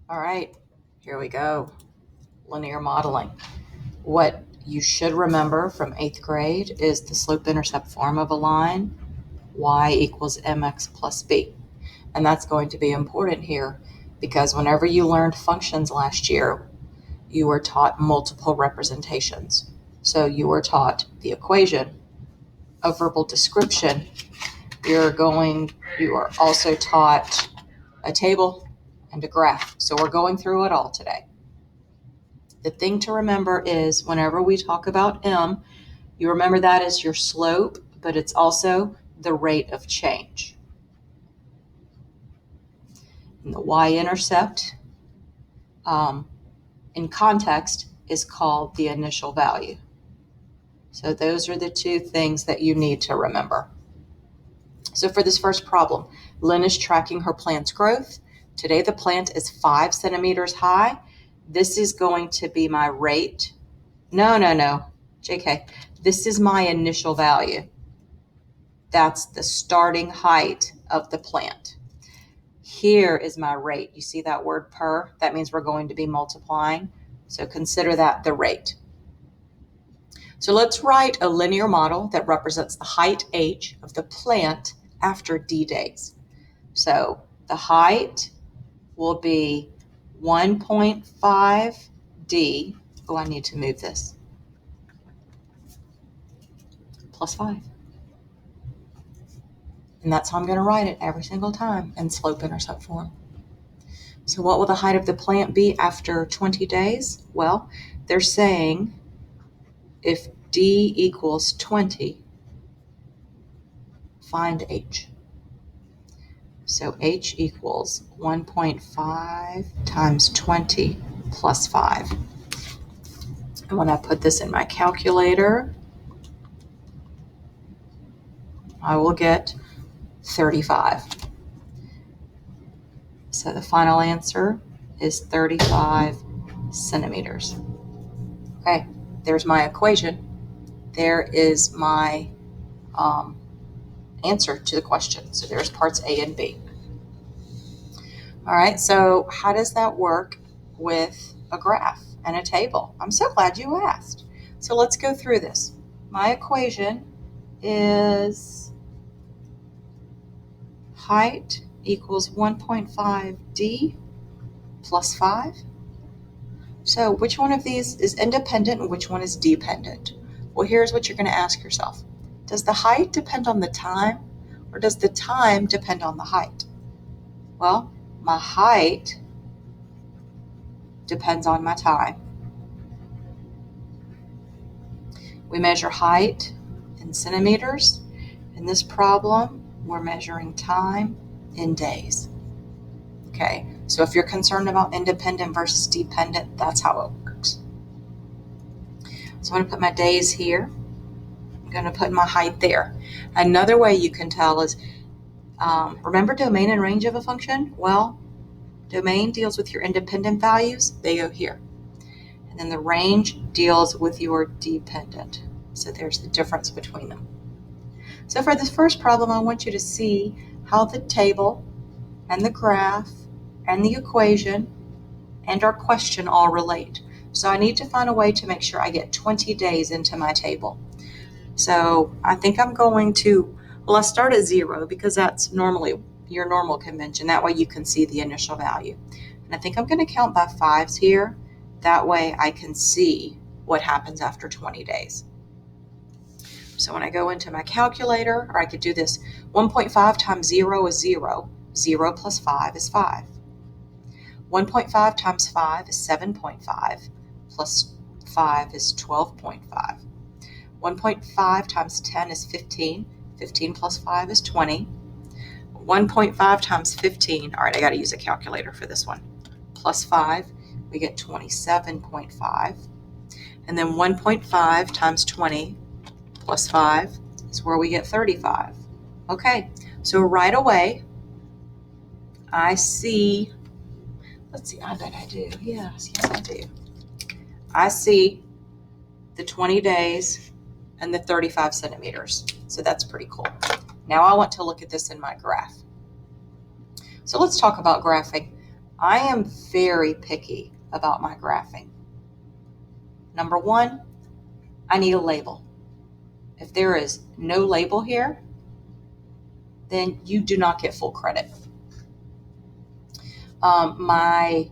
All right, here we go. Linear modeling. What you should remember from 8th grade is the slope-intercept form of a line, y equals mx plus b. And that's going to be important here because whenever you learned functions last year, you were taught multiple representations. So you were taught the equation, a verbal description. You are also taught a table and a graph. So we're going through it all today. The thing to remember is whenever we talk about m, you remember that as your slope, but it's also the rate of change. And the y-intercept in context is called the initial value. So those are the two things that you need to remember. So for this first problem, Lynn is tracking her plant's growth. Today the plant is 5 centimeters high. This is going to be my rate. No, JK. This is my initial value. That's the starting height of the plant. Here is my rate. You see that word per? That means we're going to be multiplying. So consider that the rate. So let's write a linear model that represents the height h of the plant after d days. So the height will be 1.5 d. Oh, I need to move this. Plus 5. And that's how I'm going to write it every single time in slope-intercept form. So what will the height of the plant be after 20 days? Well, they're saying if d equals 20, find h. So h equals 1.5 times 20 plus 5. And when I put this in my calculator, I will get 35. So the final answer is 35 centimeters. Okay, there's my equation. There is my answer to the question. So there's parts A and B. All right, so how does that work with a graph and a table? I'm so glad you asked. So let's go through this. My equation is height equals 1.5d plus 5. So which one of these is independent and which one is dependent? Well, here's what you're going to ask yourself. Does the height depend on the time, or does the time depend on the height? Well, my height depends on my time. We measure height in centimeters. In this problem, we're measuring time in days. Okay, so if you're concerned about independent versus dependent, that's how it works. So I'm going to put my days here. I'm going to put my height there. Another way you can tell is, remember domain and range of a function? Well, domain deals with your independent values. They go here. And then the range deals with your dependent. So there's the difference between them. So for this first problem, I want you to see how the table and the graph and the equation and our question all relate. So I need to find a way to make sure I get 20 days into my table. So I think I'm going to, I start at 0 because that's normally your normal convention. That way you can see the initial value. And I think I'm going to count by 5s here. That way I can see what happens after 20 days. So when I go into my calculator, or I could do this, 1.5 times 0 is 0. 0 plus 5 is 5. 1.5 times 5 is 7.5, plus 5 is 12.5. 1.5 times 10 is 15. 15 plus 5 is 20. 1.5 times 15, all right, I got to use a calculator for this one, plus 5, we get 27.5. And then 1.5 times 20 plus 5 is where we get 35. Okay, so right away, I see, let's see, I bet I do. Yes, I do. I see the 20 days and the 35 centimeters. So that's pretty cool. Now I want to look at this in my graph. So let's talk about graphing. I am very picky about my graphing. Number one, I need a label. If there is no label here, then you do not get full credit. My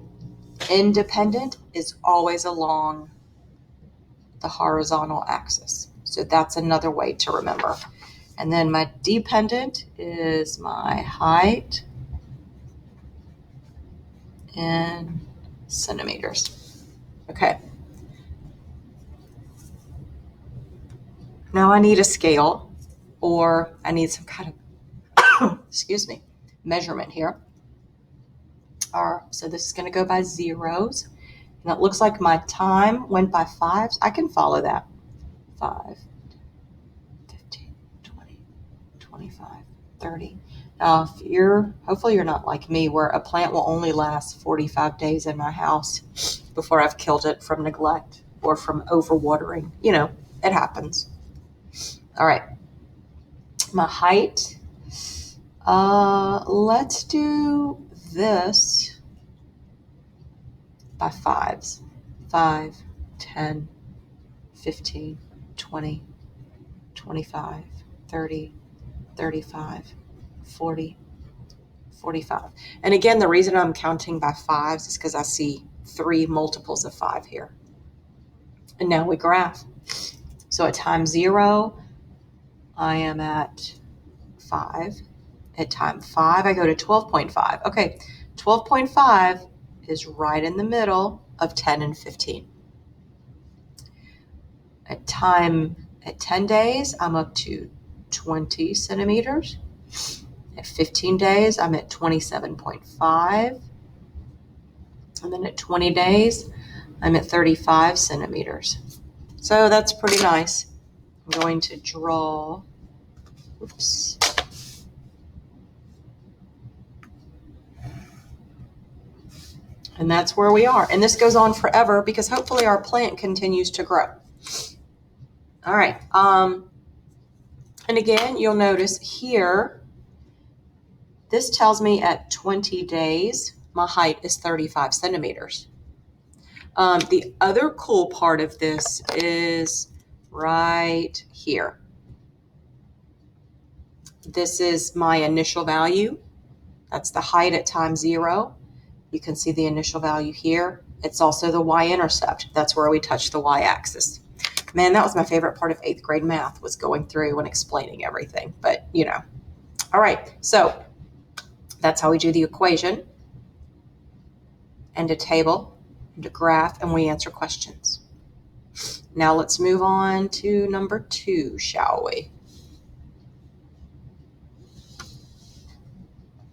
independent is always along the horizontal axis. So that's another way to remember. And then my dependent is my height in centimeters. Okay. Now I need a scale, or I need some kind of, excuse me, measurement here. So this is going to go by zeros. And it looks like my time went by fives. I can follow that. 5, 15, 20, 25, 30. Now, hopefully you're not like me, where a plant will only last 45 days in my house before I've killed it from neglect or from overwatering. It happens. All right. My height. Let's do this by fives. 5, 10, 15, 20, 25, 30, 35, 40, 45. And again, the reason I'm counting by fives is because I see 3 multiples of 5 here. And now we graph. So at time 0, I am at 5. At time 5, I go to 12.5. Okay, 12.5 is right in the middle of 10 and 15. At 10 days, I'm up to 20 centimeters. At 15 days, I'm at 27.5. And then at 20 days, I'm at 35 centimeters. So that's pretty nice. I'm going to draw, oops. And that's where we are. And this goes on forever because hopefully our plant continues to grow. All right. And again, you'll notice here, this tells me at 20 days, my height is 35 centimeters. The other cool part of this is right here. This is my initial value. That's the height at time 0. You can see the initial value here. It's also the y-intercept. That's where we touch the y-axis. Man, that was my favorite part of 8th grade math, was going through and explaining everything. But, All right, so that's how we do the equation and a table and a graph, and we answer questions. Now let's move on to number 2, shall we?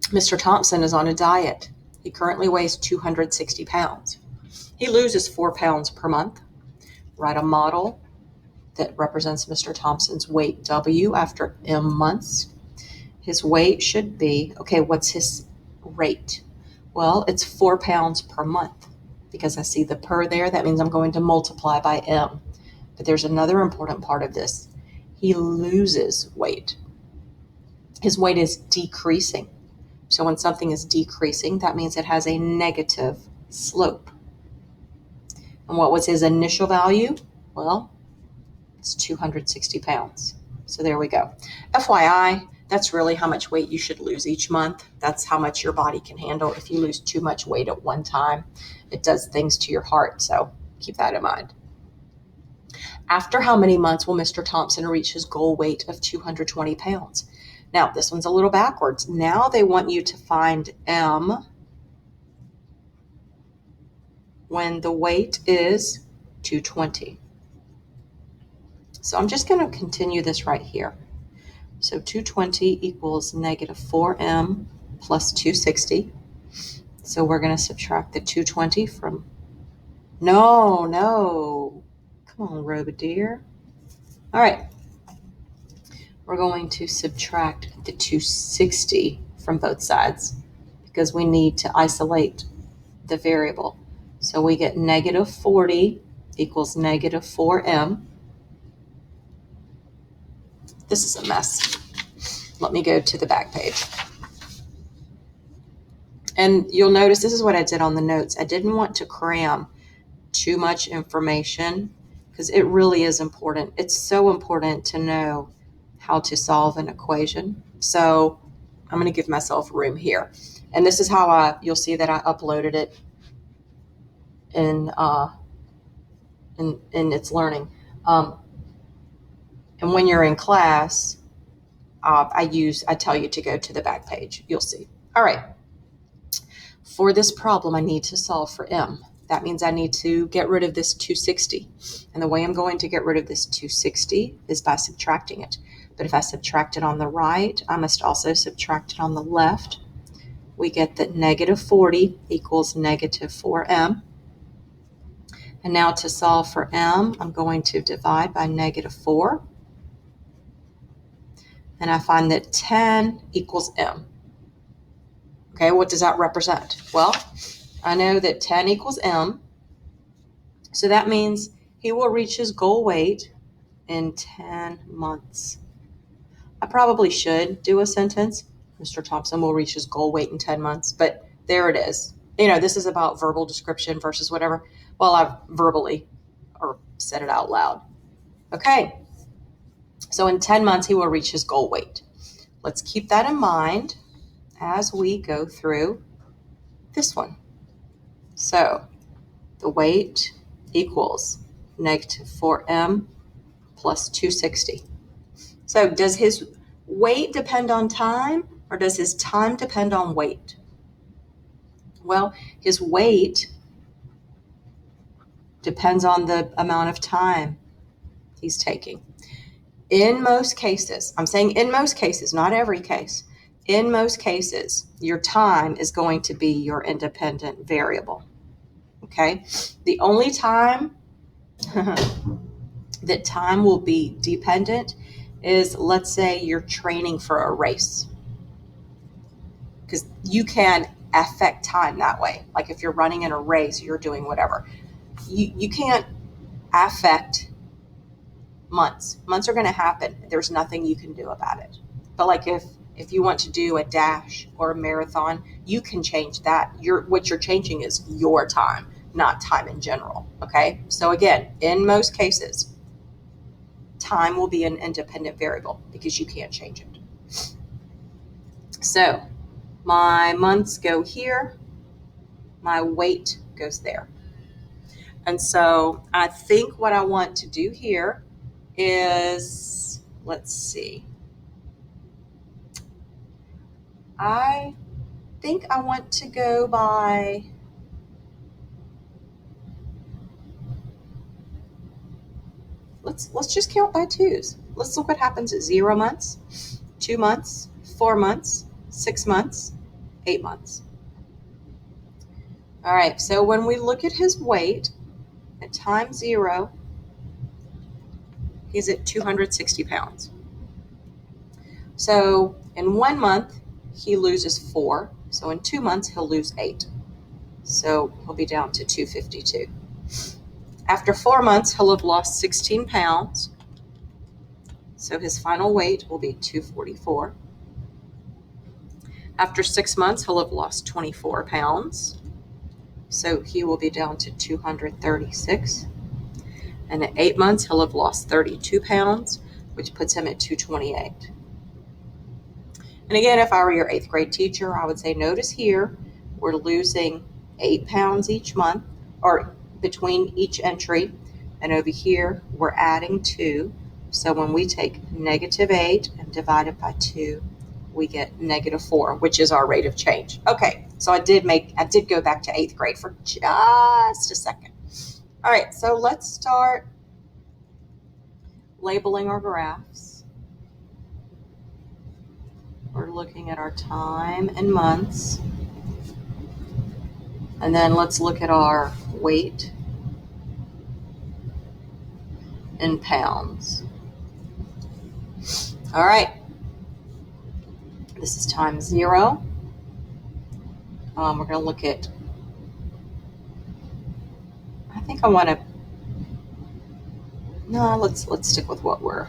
Mr. Thompson is on a diet. He currently weighs 260 pounds. He loses 4 pounds per month. Write a model that represents Mr. Thompson's weight W after M months. His weight should be, okay, what's his rate? Well, it's 4 pounds per month. Because I see the per there, that means I'm going to multiply by M. But there's another important part of this. He loses weight. His weight is decreasing. So when something is decreasing, that means it has a negative slope. And what was his initial value? Well, it's 260 pounds. So there we go. FYI, that's really how much weight you should lose each month. That's how much your body can handle. If you lose too much weight at one time, it does things to your heart. So keep that in mind. After how many months will Mr. Thompson reach his goal weight of 220 pounds? Now, this one's a little backwards. Now they want you to find M when the weight is 220. So I'm just going to continue this right here. So 220 equals negative 4M plus 260. So we're going to subtract the 220 from, no. Come on, Robadeer. All right. We're going to subtract the 260 from both sides because we need to isolate the variable. So we get negative 40 equals negative 4M. This is a mess. Let me go to the back page. And you'll notice this is what I did on the notes. I didn't want to cram too much information because it really is important. It's so important to know how to solve an equation. So I'm going to give myself room here. And this is how you'll see that I uploaded it in its learning. And when you're in class, I tell you to go to the back page. You'll see. All right. For this problem, I need to solve for m. That means I need to get rid of this 260. And the way I'm going to get rid of this 260 is by subtracting it. But if I subtract it on the right, I must also subtract it on the left. We get that negative 40 equals negative 4m. And now to solve for m, I'm going to divide by negative 4. And I find that 10 equals m. Okay, what does that represent? Well, I know that 10 equals m. So that means he will reach his goal weight in 10 months. I probably should do a sentence. Mr. Thompson will reach his goal weight in 10 months, but there it is. This is about verbal description versus whatever. Well, I've verbally or said it out loud. Okay. So in 10 months, he will reach his goal weight. Let's keep that in mind as we go through this one. So the weight equals negative 4m plus 260. So does his weight depend on time or does his time depend on weight? Well, his weight depends on the amount of time he's taking. In most cases, I'm saying in most cases, not every case, in most cases, your time is going to be your independent variable. Okay? The only time that time will be dependent is, let's say you're training for a race. Because you can affect time that way. Like if you're running in a race, you're doing whatever. You can't affect months. Months are going to happen. There's nothing you can do about it. But like if you want to do a dash or a marathon, you can change that. What you're changing is your time, not time in general. Okay? So again, in most cases, time will be an independent variable because you can't change it. So my months go here, my weight goes there. And so I think what I want to do here is, let's see. I think I want to go by, let's just count by twos. Let's look what happens at 0 months, 2 months, 4 months, 6 months, 8 months. All right, so when we look at his weight at time 0, he's at 260 pounds. So in 1 month, he loses 4. So in 2 months, he'll lose 8. So he'll be down to 252. After 4 months, he'll have lost 16 pounds. So his final weight will be 244. After 6 months, he'll have lost 24 pounds. So he will be down to 236. And at 8 months, he'll have lost 32 pounds, which puts him at 228. And again, if I were your 8th grade teacher, I would say, notice here, we're losing 8 pounds each month, or between each entry. And over here, we're adding 2. So when we take -8 and divide it by 2, we get -4, which is our rate of change. Okay, so I did go back to 8th grade for just a second. All right, so let's start labeling our graphs. We're looking at our time in months. And then let's look at our weight in pounds. All right. This is time 0. We're going to look at, I think I want to, no, let's stick with what we're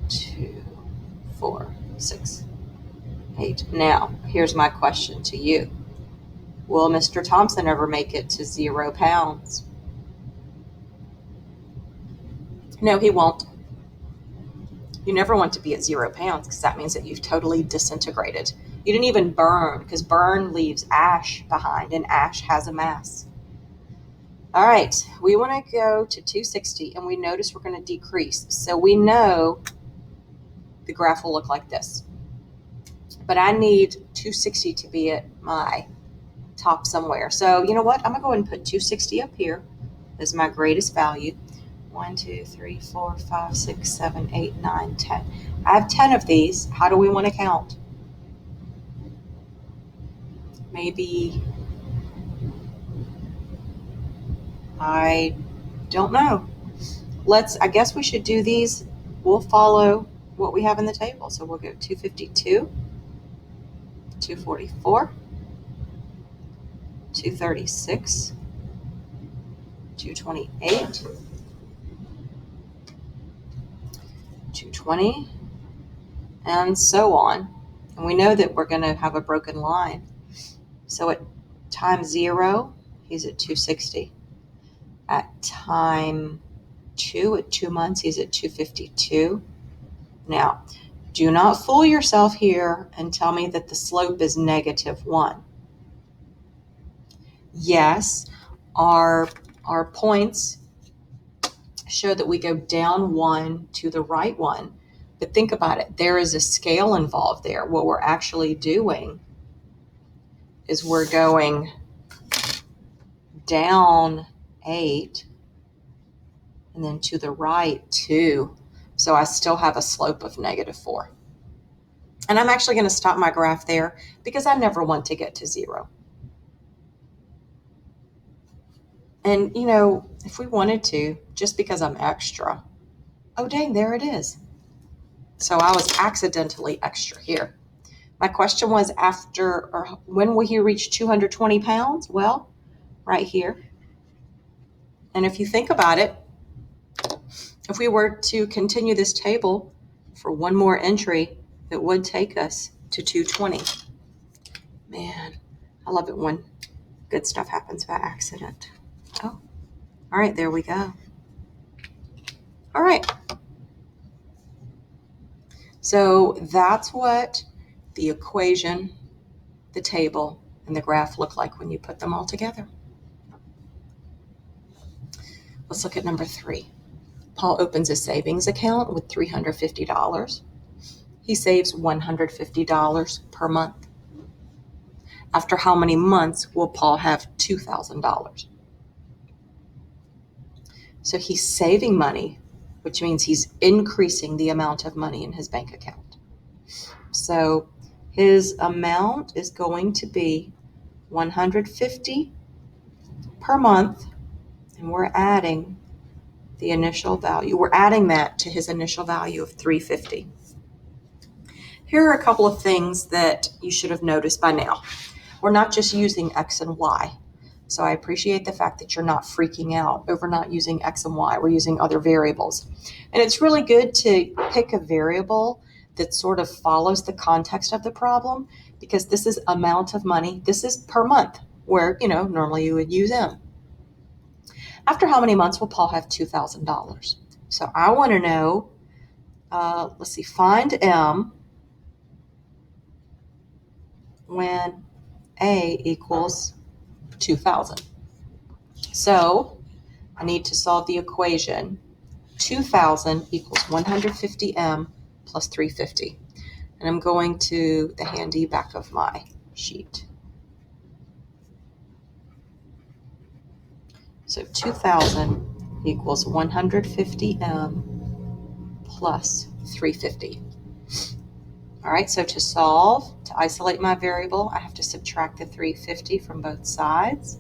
2, 4, 6, 8. Now, here's my question to you. Will Mr. Thompson ever make it to 0 pounds? No, he won't. You never want to be at 0 pounds because that means that you've totally disintegrated. You didn't even burn, because burn leaves ash behind, and ash has a mass. All right, we want to go to 260, and we notice we're going to decrease. So we know the graph will look like this. But I need 260 to be at my top somewhere. So you know what? I'm going to go ahead and put 260 up here as my greatest value. 1, 2, 3, 4, 5, 6, 7, 8, 9, 10. I have 10 of these. How do we want to count? Maybe, I don't know. I guess we should do these. We'll follow what we have in the table. So we'll go 252, 244, 236, 228, 220, and so on. And we know that we're going to have a broken line. So at time 0, he's at 260. At time 2, at 2 months, he's at 252. Now, do not fool yourself here and tell me that the slope is -1. Yes, our points show that we go down 1 to the right 1. But think about it. There is a scale involved there. What we're actually doing is we're going down 8 and then to the right 2. So I still have a slope of -4. And I'm actually going to stop my graph there because I never want to get to 0. And, if we wanted to, just because I'm extra, oh, dang, there it is. So I was accidentally extra here. My question was when will he reach 220 pounds? Well, right here. And if you think about it, if we were to continue this table for one more entry, it would take us to 220. Man, I love it when good stuff happens by accident. Oh, all right, there we go. All right. So that's what the equation, the table, and the graph look like when you put them all together. Let's look at number 3. Paul opens a savings account with $350. He saves $150 per month. After how many months will Paul have $2,000? So he's saving money, which means he's increasing the amount of money in his bank account. So his amount is going to be $150 per month, and we're adding the initial value. We're adding that to his initial value of $350. Here are a couple of things that you should have noticed by now. We're not just using X and Y. So I appreciate the fact that you're not freaking out over not using X and Y. We're using other variables. And it's really good to pick a variable that sort of follows the context of the problem, because this is amount of money. This is per month, where, normally you would use M. After how many months will Paul have $2,000? So I want to know, find M when A equals 2,000. So I need to solve the equation. 2,000 equals 150M plus 350. And I'm going to the handy back of my sheet. So 2,000 equals 150M plus 350. All right, so to isolate my variable, I have to subtract the 350 from both sides.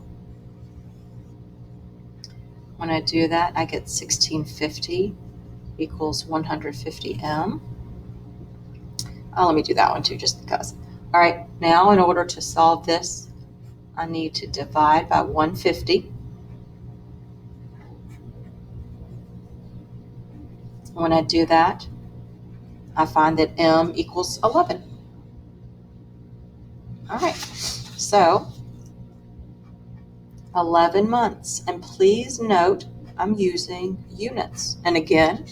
When I do that, I get 1650 equals 150M. Let me do that one too, just because. All right, now in order to solve this, I need to divide by 150. When I do that, I find that M equals 11. All right, so 11 months. And please note, I'm using units. And again,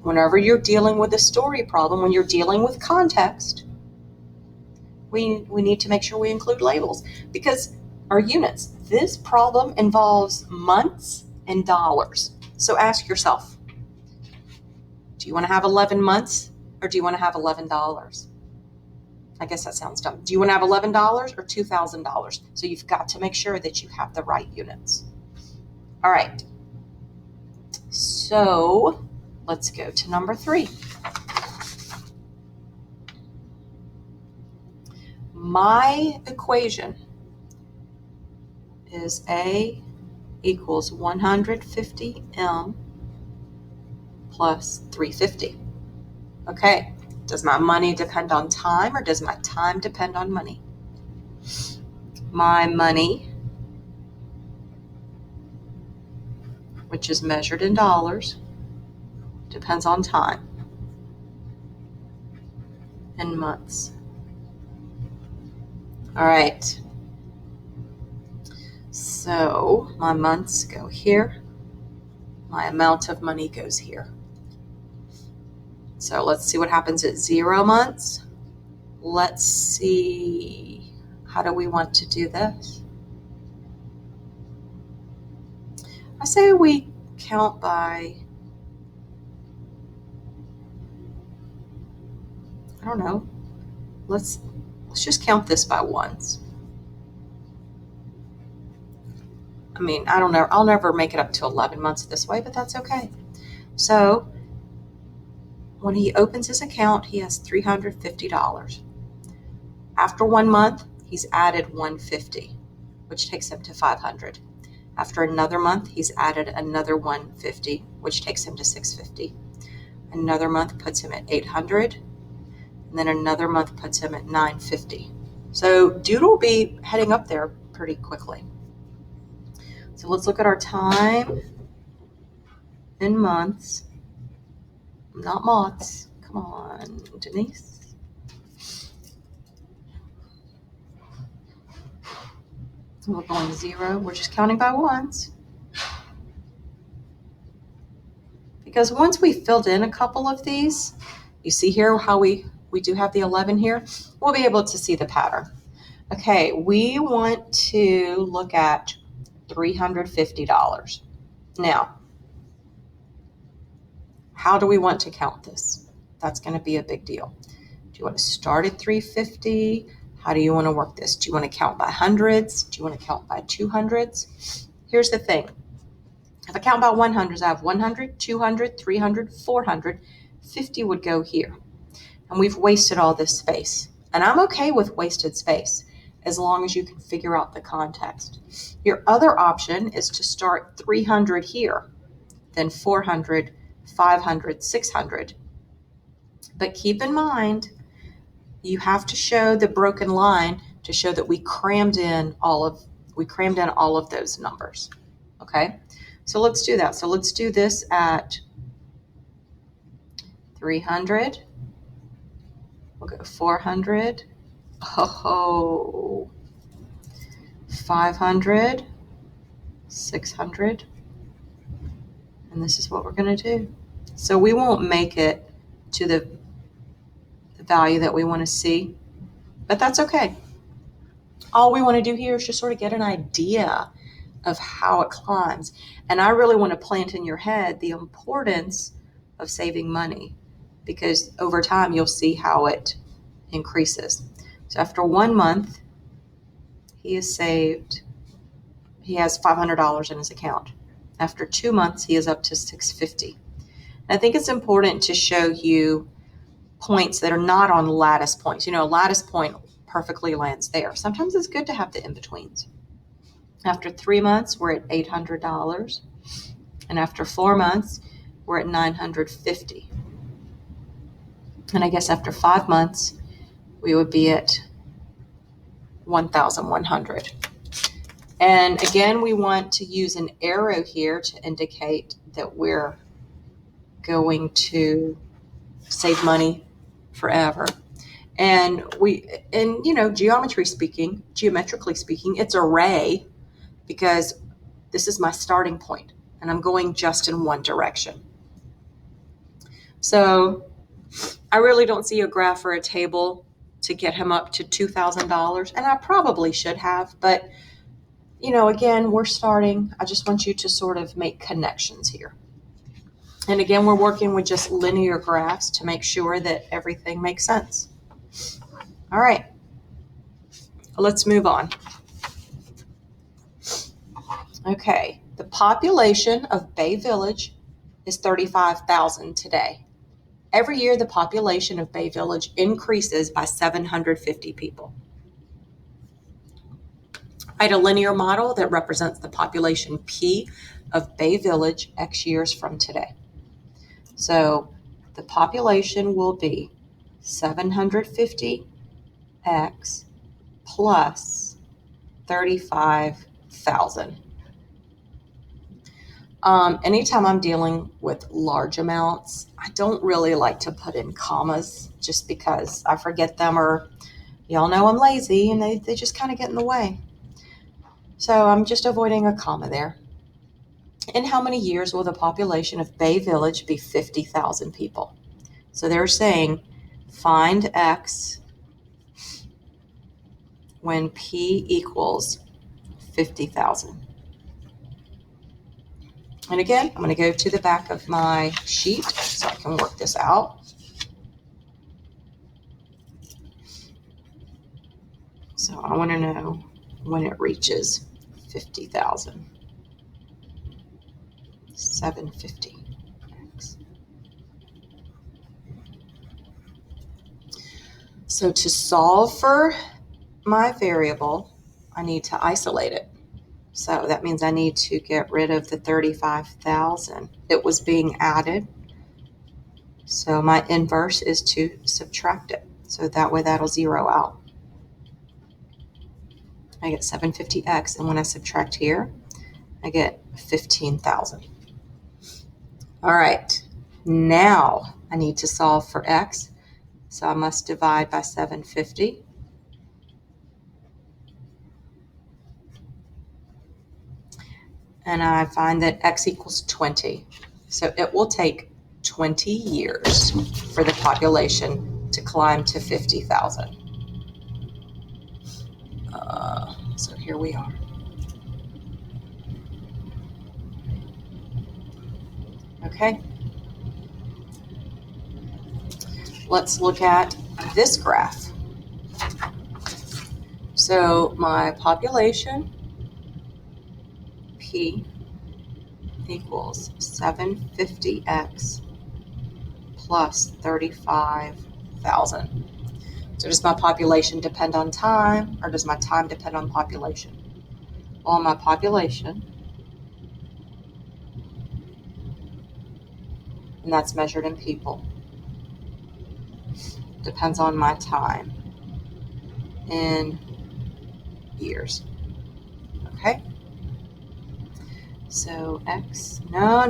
whenever you're dealing with a story problem, when you're dealing with context, we need to make sure we include labels because our units, this problem involves months and dollars. So ask yourself, do you want to have 11 months or do you want to have $11? I guess that sounds dumb. Do you want to have $11 or $2,000? So you've got to make sure that you have the right units. All right. So let's go to number 3. My equation is A equals 150M plus 350. Okay, does my money depend on time or does my time depend on money? My money, which is measured in dollars, depends on time and months. All right, so my months go here. My amount of money goes here. So let's see what happens at 0 months. Let's see, how do we want to do this? I say we count by, I don't know, let's just count this by ones. I mean, I don't know, I'll never make it up to 11 months this way, but that's okay. So when he opens his account, he has $350. After 1 month, he's added $150, which takes him to $500. After another month, he's added another $150, which takes him to $650. Another month puts him at $800, and then another month puts him at $950. So Dude will be heading up there pretty quickly. So let's look at our time in months, not months. Come on, Denise. So we're going 0. We're just counting by ones. Because once we filled in a couple of these, you see here how we do have the 11 here, we'll be able to see the pattern. Okay, we want to look at $350. Now, how do we want to count this? That's going to be a big deal. Do you want to start at 350? How do you want to work this? Do you want to count by hundreds? Do you want to count by 200s? Here's the thing. If I count by 100s, I have 100, 200, 300, 400. 50 would go here. And we've wasted all this space. And I'm okay with wasted space as long as you can figure out the context. Your other option is to start 300 here, then 400, 500, 600. But keep in mind, you have to show the broken line to show that we crammed in all of those numbers. Okay? So let's do that. So let's do this at 300. We'll go 400. 500, 600. And this is what we're going to do. So we won't make it to the value that we want to see, but that's okay. All we want to do here is just sort of get an idea of how it climbs. And I really want to plant in your head the importance of saving money, because over time you'll see how it increases. So after 1 month, he has $500 in his account. After 2 months, he is up to $650. And I think it's important to show you points that are not on lattice points. You know, a lattice point perfectly lands there. Sometimes it's good to have the in-betweens. After 3 months, we're at $800. And after 4 months, we're at $950. And I guess after 5 months, we would be at $1,100. And again, we want to use an arrow here to indicate that we're going to save money forever. And geometrically speaking, it's array because this is my starting point and I'm going just in one direction. So I really don't see a graph or a table to get him up to $2,000. And I probably should have, but again, we're starting. I just want you to sort of make connections here. And again, we're working with just linear graphs to make sure that everything makes sense. All right, let's move on. Okay, the population of Bay Village is 35,000 today. Every year, the population of Bay Village increases by 750 people. I had a linear model that represents the population P of Bay Village X years from today. So the population will be 750X plus 35,000. Anytime I'm dealing with large amounts, I don't really like to put in commas just because I forget them, or y'all know I'm lazy and they just kind of get in the way. So I'm just avoiding a comma there. In how many years will the population of Bay Village be 50,000 people? So they're saying find X when P equals 50,000. And again, I'm going to go to the back of my sheet so I can work this out. So I want to know when it reaches 50,000. 750X. So to solve for my variable, I need to isolate it. So that means I need to get rid of the 35,000. It was being added. So my inverse is to subtract it. So that way that'll zero out. I get 750X, and when I subtract here, I get 15,000. All right, now I need to solve for X. So I must divide by 750. And I find that X equals 20. So it will take 20 years for the population to climb to 50,000. So here we are. Okay. Let's look at this graph. So my population, P, equals 750X plus 35,000. So does my population depend on time, or does my time depend on population? Well, my population, and that's measured in people, depends on my time in years. Okay? So X, no.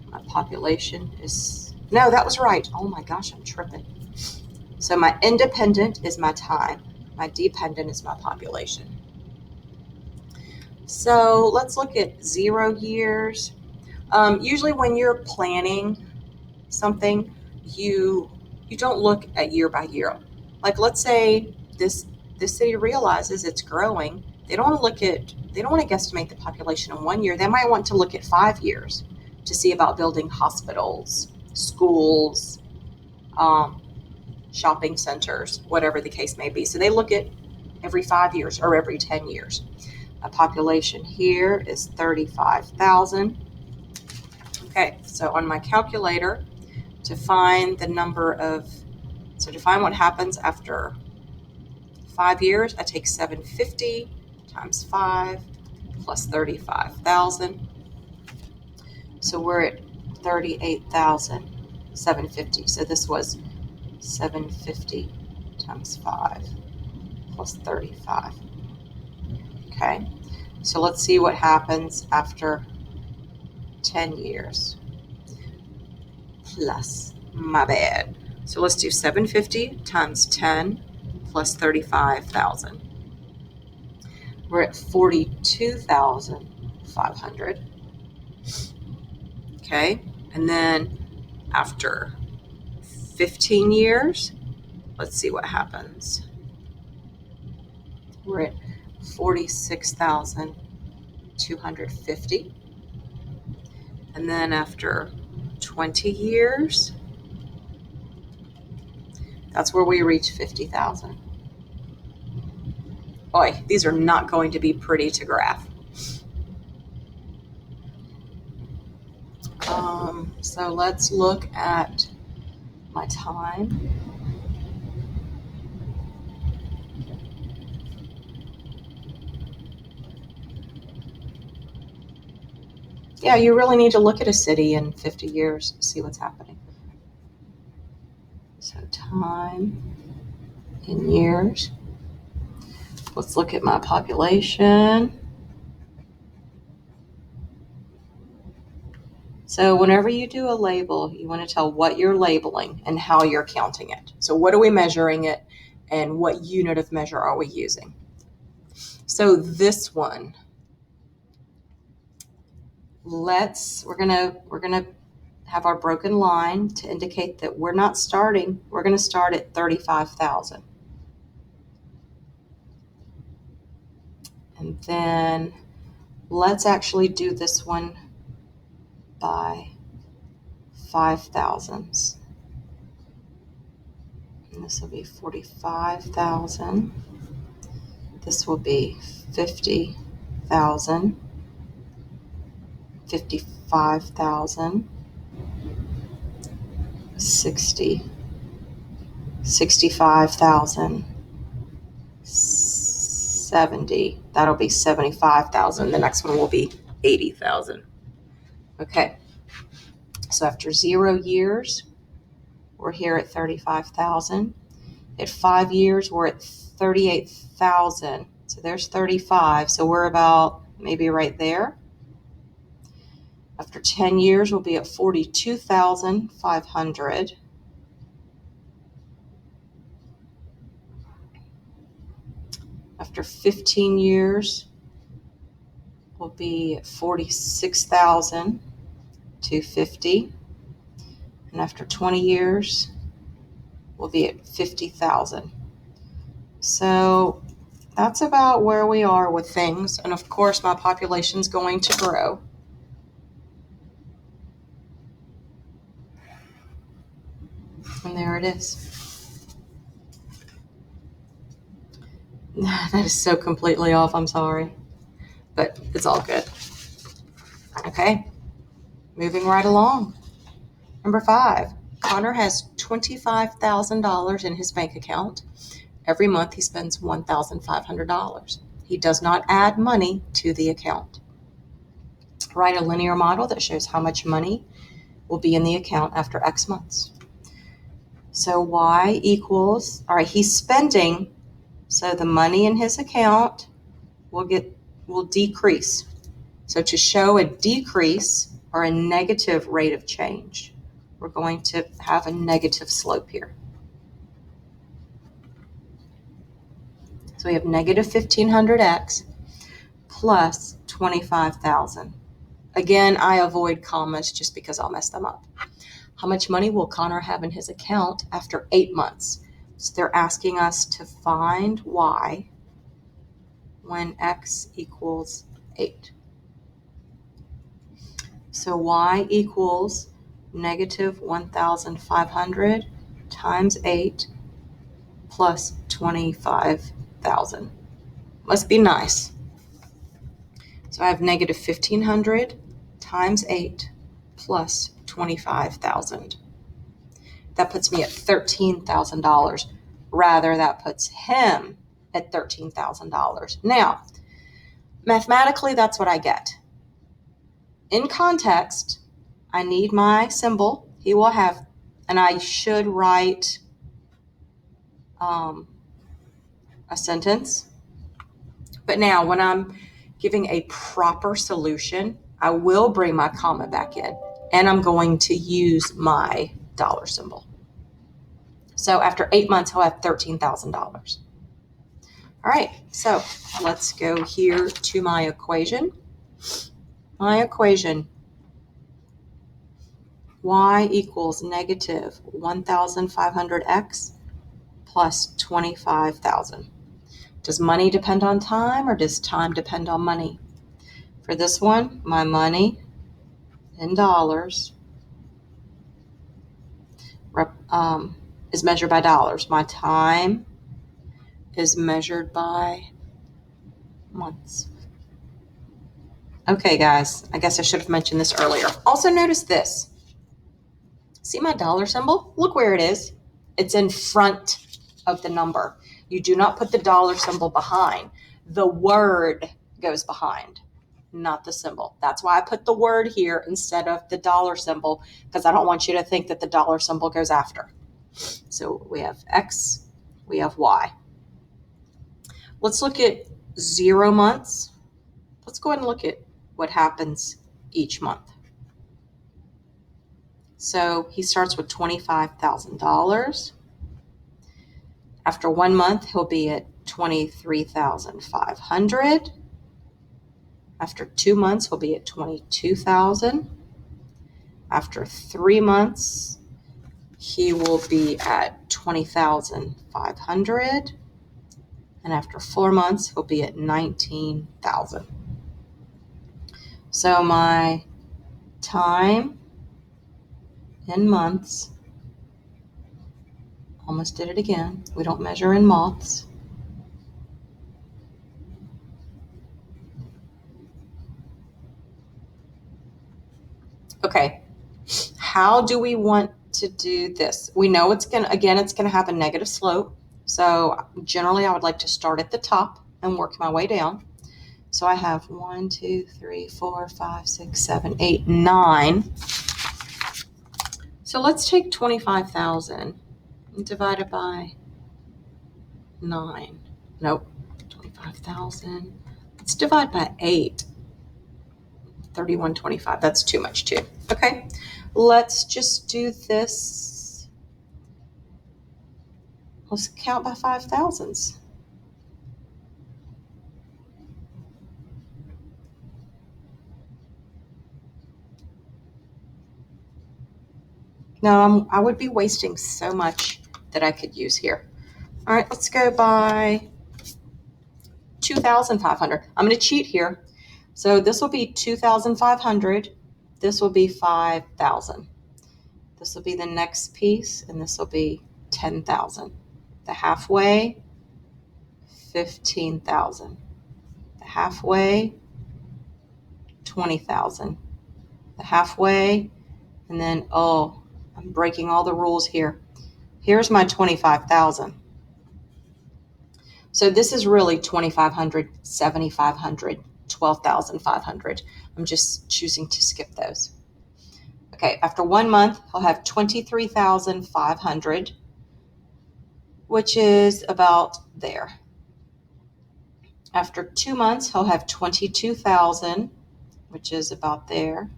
My population is, no, that was right. Oh my gosh, I'm tripping. So my independent is my time. My dependent is my population. So let's look at 0 years. Usually when you're planning something, you don't look at year by year. Like let's say this city realizes it's growing. They don't want to guesstimate the population in 1 year. They might want to look at 5 years to see about building hospitals, schools, shopping centers, whatever the case may be. So they look at every 5 years or every 10 years. A population here is 35,000. Okay, so on my calculator, to find what happens after 5 years, I take 750 times 5 plus 35,000. So we're at 38,750. So this was 750 times 5 plus 35. Okay, so let's see what happens after 10 years. My bad. So let's do 750 times 10 plus 35,000. We're at 42,500. Okay, and then after 15 years, let's see what happens. We're at 46,250. And then after 20 years, that's where we reach 50,000. Boy, these are not going to be pretty to graph. So let's look at my time. Yeah, you really need to look at a city in 50 years to see what's happening. So time in years. Let's look at my population. So whenever you do a label, you want to tell what you're labeling and how you're counting it. So what are we measuring it and what unit of measure are we using? So this one, we're gonna have our broken line to indicate that we're not starting. We're going to start at 35,000. And then let's actually do this one by 5,000s. And this will be 45,000. This will be 50,000, 55,000, 65,000, 70. That'll be 75,000. The next one will be 80,000. Okay. So after 0 years, we're here at 35,000. At 5 years, we're at 38,000. So there's 35. So we're about maybe right there. After 10 years, we'll be at 42,500. After 15 years, we'll be at 46,250. And after 20 years, we'll be at 50,000. So that's about where we are with things. And of course, my population's going to grow. And there it is. That is so completely off. I'm sorry. But it's all good. Okay. Moving right along. Number 5. Connor has $25,000 in his bank account. Every month he spends $1,500. He does not add money to the account. Write a linear model that shows how much money will be in the account after X months. So Y equals, all right, he's spending, so the money in his account will decrease. So to show a decrease or a negative rate of change, we're going to have a negative slope here. So we have negative 1,500x plus 25,000. Again, I avoid commas just because I'll mess them up. How much money will Connor have in his account after 8 months? So they're asking us to find Y when X equals 8. So Y equals negative 1,500 times 8 plus 25,000. Must be nice. So I have negative 1,500 times 8 plus 25,000. That puts me at $13,000. Rather, that puts him at $13,000. Now, mathematically, that's what I get. In context, I need my symbol. He will have, and I should write a sentence. But now, when I'm giving a proper solution, I will bring my comma back in, and I'm going to use my dollar symbol. So after 8 months, he'll have $13,000. All right, so let's go here to my equation. My equation, y equals negative 1,500x plus 25,000. Does money depend on time, or does time depend on money? For this one, my money in dollars is measured by dollars. My time is measured by months. Okay, guys, I guess I should have mentioned this earlier. Also notice this. See my dollar symbol? Look where it is. It's in front of the number. You do not put the dollar symbol behind. The word goes behind, not the symbol. That's why I put the word here instead of the dollar symbol, because I don't want you to think that the dollar symbol goes after. So we have X, we have Y. Let's look at 0 months. Let's go ahead and look at what happens each month. So he starts with $25,000. After 1 month, he'll be at $23,500. After 2 months, he'll be at $22,000. After 3 months, he will be at $20,500. And after 4 months, he'll be at $19,000. So my time in months, almost did it again. We don't measure in moths. Okay, how do we want to do this? We know it's going to have a negative slope. So generally I would like to start at the top and work my way down. So I have 1, 2, 3, 4, 5, 6, 7, 8, 9. So let's take 25,000 and divide it by 9. Nope, 25,000. Let's divide by 8. 3125. That's too much too. Okay, let's just do this. Let's count by 5,000s. No, I would be wasting so much that I could use here. All right, let's go by 2,500. I'm going to cheat here. So this will be 2,500. This will be 5,000. This will be the next piece, and this will be 10,000. The halfway, 15,000. The halfway, 20,000. The halfway, and then, oh, I'm breaking all the rules here. Here's my 25,000. So this is really 2,500, 7,500, 12,500. I'm just choosing to skip those. Okay, after 1 month, he'll have 23,500, which is about there. After 2 months, he'll have 22,000, which is about there.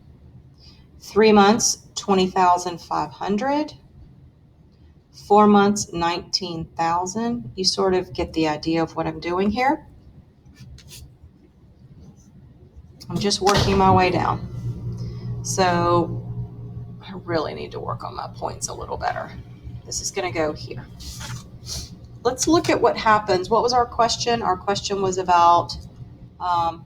3 months, 20,500. 4 months, 19,000. You sort of get the idea of what I'm doing here. I'm just working my way down. So I really need to work on my points a little better. This is going to go here. Let's look at what happens. What was our question? Our question was about how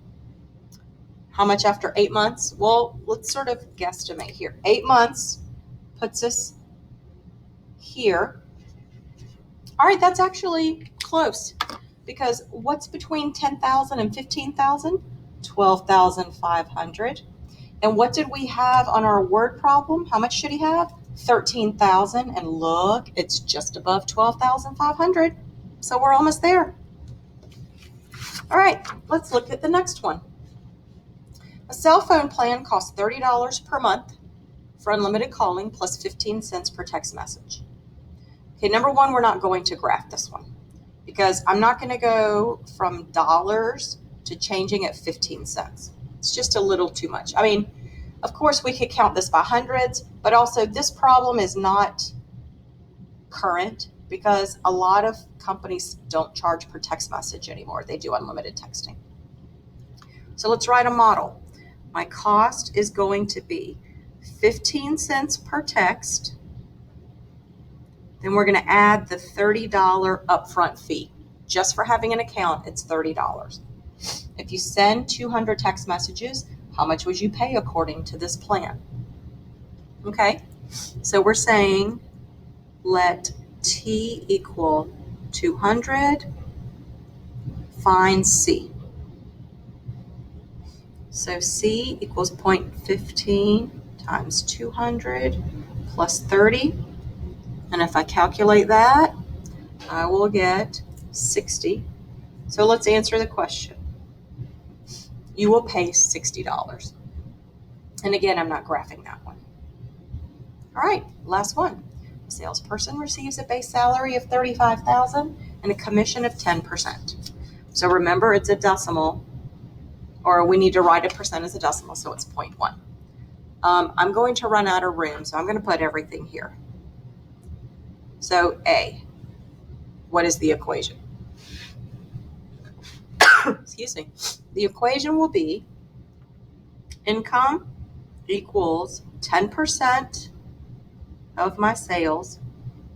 much after 8 months? Well, let's sort of guesstimate here. 8 months puts us here. All right, that's actually close, because what's between 10,000 and 15,000? 12,500. And what did we have on our word problem? How much should he have? 13,000. And look, it's just above 12,500. So we're almost there. All right, let's look at the next one. A cell phone plan costs $30 per month for unlimited calling plus 15 cents per text message. Okay, number one, we're not going to graph this one because I'm not going to go from dollars to changing at 15 cents. It's just a little too much. I mean, of course, we could count this by hundreds, but also this problem is not current, because a lot of companies don't charge per text message anymore. They do unlimited texting. So let's write a model. My cost is going to be 15 cents per text. Then we're going to add the $30 upfront fee. Just for having an account, it's $30. If you send 200 text messages, how much would you pay according to this plan? Okay, so we're saying let T equal 200, find C. So C equals 0.15 times 200 plus 30. And if I calculate that, I will get 60. So let's answer the question. You will pay $60. And again, I'm not graphing that one. All right, last one. A salesperson receives a base salary of $35,000 and a commission of 10%. So remember, it's a decimal, or we need to write a percent as a decimal, so it's 0.1. I'm going to run out of room, so I'm going to put everything here. So A, what is the equation? Excuse me. The equation will be income equals 10% of my sales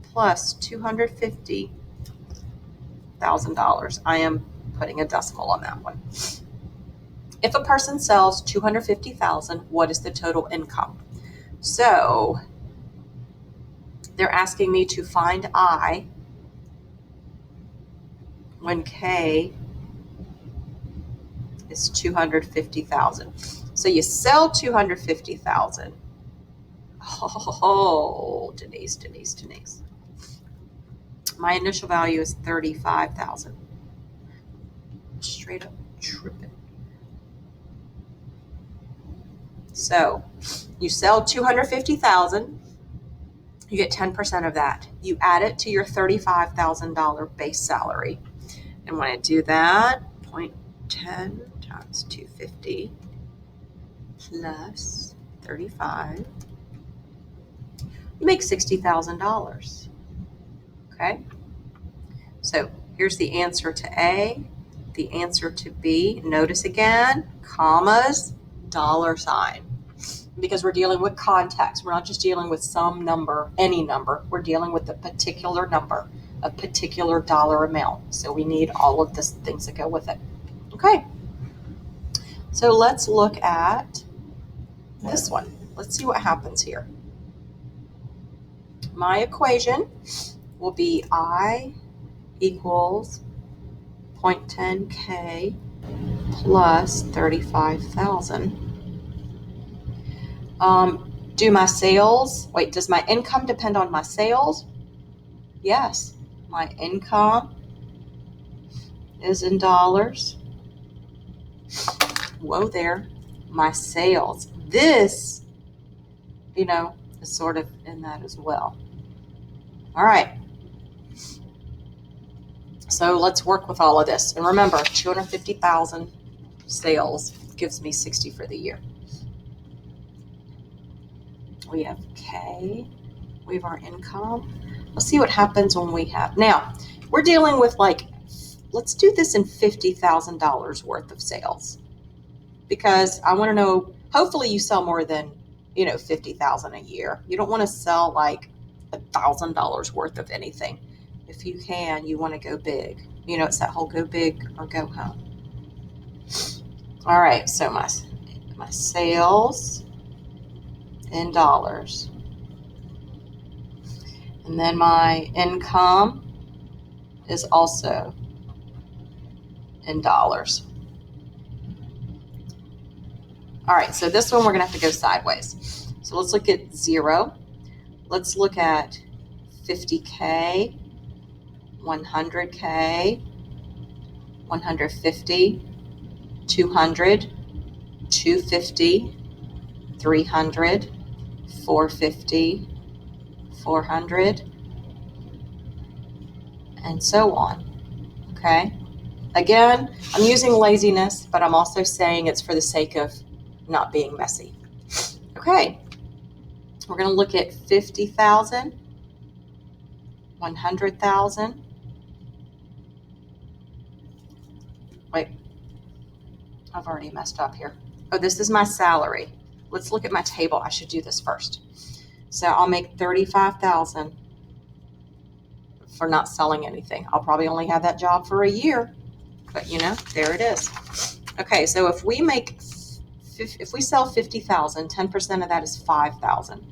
plus $250,000. I am putting a decimal on that one. If a person sells $250,000, what is the total income? So they're asking me to find I when K is 250,000. So you sell 250,000. Oh, Denise. My initial value is 35,000. Straight up tripping. So you sell 250,000. You get 10% of that. You add it to your $35,000 base salary. And when I do that, 0.10 times 250 plus 35, you make $60,000. Okay? So here's the answer to A, the answer to B. Notice again, commas, $sign. Because we're dealing with context. We're not just dealing with some number, any number. We're dealing with a particular number, a particular dollar amount. So we need all of the things that go with it. Okay. So let's look at this one. Let's see what happens here. My equation will be I equals 0.10K plus 35,000. Does my income depend on my sales? Yes, my income is in dollars. Whoa there, my sales. This, is sort of in that as well. All right. So let's work with all of this. And remember, 250,000 sales gives me 60 for the year. We have K, we have our income. Let's see what happens when we have. Now, we're dealing with let's do this in $50,000 worth of sales. Because I want to know, hopefully you sell more than, 50,000 a year. You don't want to sell $1,000 worth of anything. If you can, you want to go big. It's that whole go big or go home. All right, so my sales in dollars. And then my income is also in dollars. All right, so this one we're going to have to go sideways. So let's look at 0. Let's look at 50K, 100K, 150, 200, 250, 300, 450, 400, and so on. Okay? Again, I'm using laziness, but I'm also saying it's for the sake of not being messy. Okay. We're going to look at 50,000 100,000. Wait, I've already messed up here. Oh, this is my salary. Let's look at my table. I should do this first. So I'll make 35,000 for not selling anything. I'll probably only have that job for a year, but there it is. Okay, so if we sell 50,000, 10% of that is 5,000.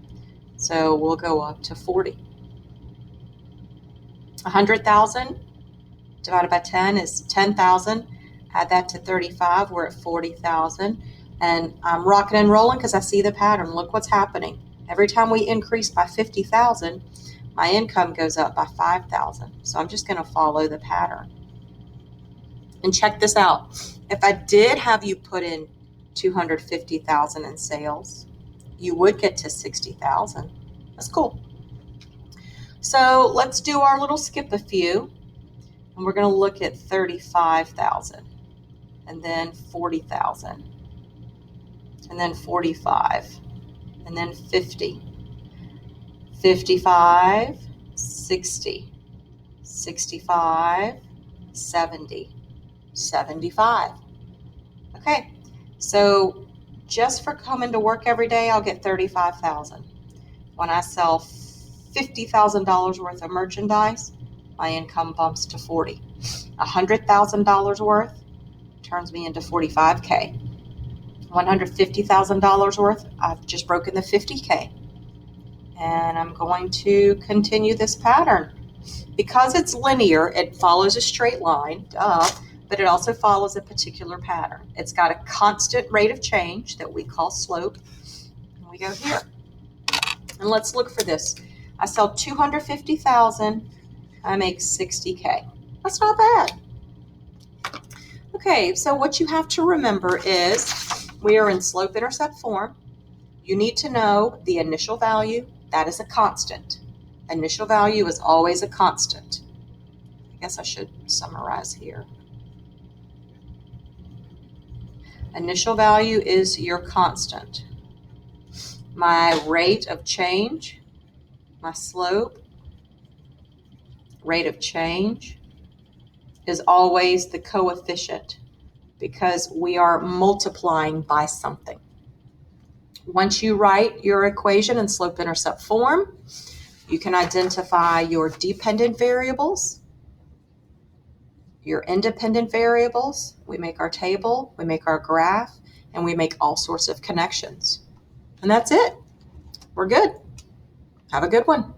So we'll go up to 40. 100,000 divided by 10 is 10,000. Add that to 35, we're at 40,000. And I'm rocking and rolling because I see the pattern. Look what's happening. Every time we increase by 50,000, my income goes up by 5,000. So I'm just going to follow the pattern. And check this out. If I did have you put in 250,000 in sales, you would get to 60,000. That's cool. So let's do our little skip a few. And we're going to look at 35,000. And then 40,000. And then 45. And then 50. 55, 60, 65, 70, 75. Okay, so just for coming to work every day, I'll get 35,000. When I sell $50,000 worth of merchandise, my income bumps to 40. $100,000 worth turns me into 45K. $150,000 worth, I've just broken the 50K. And I'm going to continue this pattern. Because it's linear, it follows a straight line, but it also follows a particular pattern. It's got a constant rate of change that we call slope. And we go here. And let's look for this. I sell 250,000, I make 60K. That's not bad. Okay, so what you have to remember is we are in slope-intercept form. You need to know the initial value. That is a constant. Initial value is always a constant. I guess I should summarize here. Initial value is your constant. My rate of change, my slope, rate of change is always the coefficient because we are multiplying by something. Once you write your equation in slope-intercept form, you can identify your dependent variables, your independent variables. We make our table, we make our graph, and we make all sorts of connections. And that's it. We're good. Have a good one.